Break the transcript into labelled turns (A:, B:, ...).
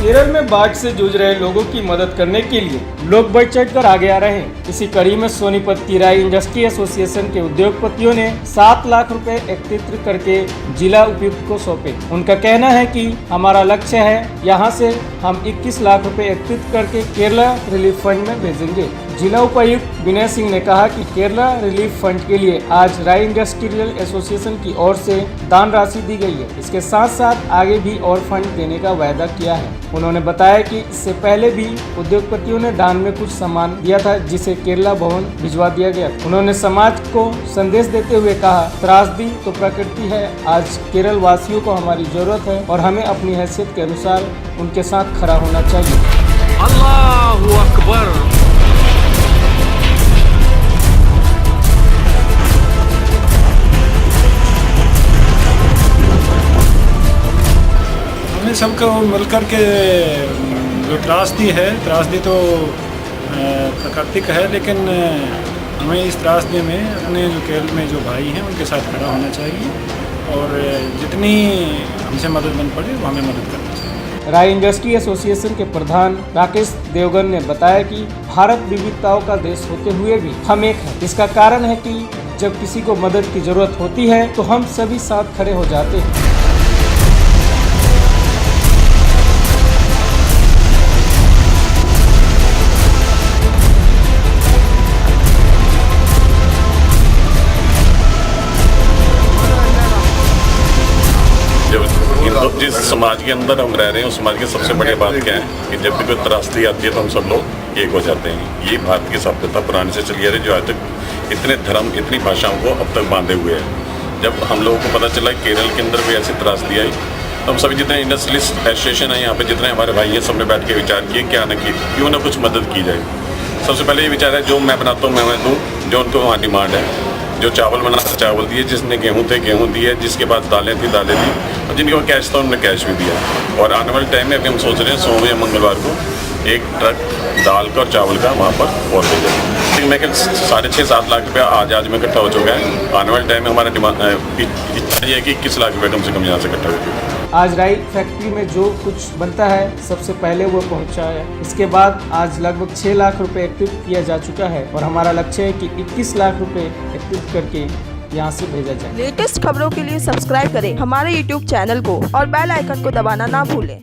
A: केरल में बाढ़ से जूझ रहे लोगों की मदद करने के लिए लोग बढ़ चढ़ कर आगे आ रहे हैं। इसी कड़ी में सोनीपत की राई इंडस्ट्री एसोसिएशन के उद्योगपतियों ने 7 लाख रुपए एकत्रित करके जिला उपायुक्त को सौंपे। उनका कहना है कि हमारा लक्ष्य है यहाँ से हम 21 लाख रुपए एकत्रित करके केरला रिलीफ फंड में भेजेंगे। जिला उपायुक्त विनय सिंह ने कहा कि केरला रिलीफ फंड के लिए आज राई इंडस्ट्रियल एसोसिएशन की ओर से दान राशि दी गई है। इसके साथ साथ आगे भी और फंड देने का वायदा किया है। उन्होंने बताया कि इससे पहले भी उद्योगपतियों ने दान में कुछ सामान दिया था, जिसे केरला भवन भिजवा दिया गया। उन्होंने समाज को संदेश देते हुए कहा, त्रासदी तो प्रकृति है, आज केरल वासियों को हमारी जरूरत है और हमें अपनी हैसियत के अनुसार उनके साथ खड़ा होना चाहिए।
B: अल्लाहु अकबर।
C: हमें सबको मिलकर के जो त्रासदी तो प्राकृतिक है, लेकिन हमें इस त्रासदी में अपने जो केरल में जो भाई हैं उनके साथ खड़ा होना चाहिए और जितनी हमसे मदद बन पड़े वो हमें मदद करनी चाहिए।
A: राई इंडस्ट्री एसोसिएशन के प्रधान राकेश देवगन ने बताया कि भारत विविधताओं का देश होते हुए भी हम एक हैं। इसका कारण है कि जब किसी को मदद की जरूरत होती है तो हम सभी साथ खड़े हो जाते हैं।
D: जिस समाज के अंदर हम रह रहे हैं उस समाज की सबसे बड़ी बात क्या है कि जब भी कोई त्रासदी आती है तो हम सब लोग एक हो जाते हैं। ये भारत की सभ्यता पुराने से चली आ रही है, जो आज तक इतने धर्म इतनी भाषाओं को अब तक बांधे हुए हैं। जब हम लोगों को पता चला केरल के अंदर भी ऐसी त्रासदी आई तो हम सभी जितने इंडस्ट्रियलिस्ट एसोसिएशन है यहाँ पे, जितने हमारे भाई हैं, सबने बैठ के विचार किए क्या न कि क्यों ना कुछ मदद की जाए। सबसे पहले ये विचार है जो मैं बनाता हूँ मैं दूँ, जो उनको वहाँ डिमांड है। जो चावल बना था चावल दिए, जिसने गेहूँ थे गेहूँ दिए, जिसके पास दालें थी दालें दी, और जिनके पास कैश था उन्होंने कैश भी दिया। और आने वाले टाइम में अभी हम सोच रहे हैं सोमवार या मंगलवार को एक ट्रक दाल का और चावल का वहाँ पर और भेजेंगे। मैं क्या 6.5-7 लाख रुपया आज में इकट्ठा हो चुका है। आने वाले टाइम में हमारा डिमांड इतना है कि 21 लाख रुपये कम से कम यहाँ से इकट्ठा हो चुका है।
A: आज राई फैक्ट्री में जो कुछ बनता है सबसे पहले वो पहुंचा है। इसके बाद आज लगभग 6 लाख रुपए एकत्रित किया जा चुका है और हमारा लक्ष्य है कि 21 लाख रुपए एकत्रित करके यहाँ से भेजा जाए।
E: लेटेस्ट खबरों के लिए सब्सक्राइब करें हमारे YouTube चैनल को और बेल आइकन को दबाना ना भूलें।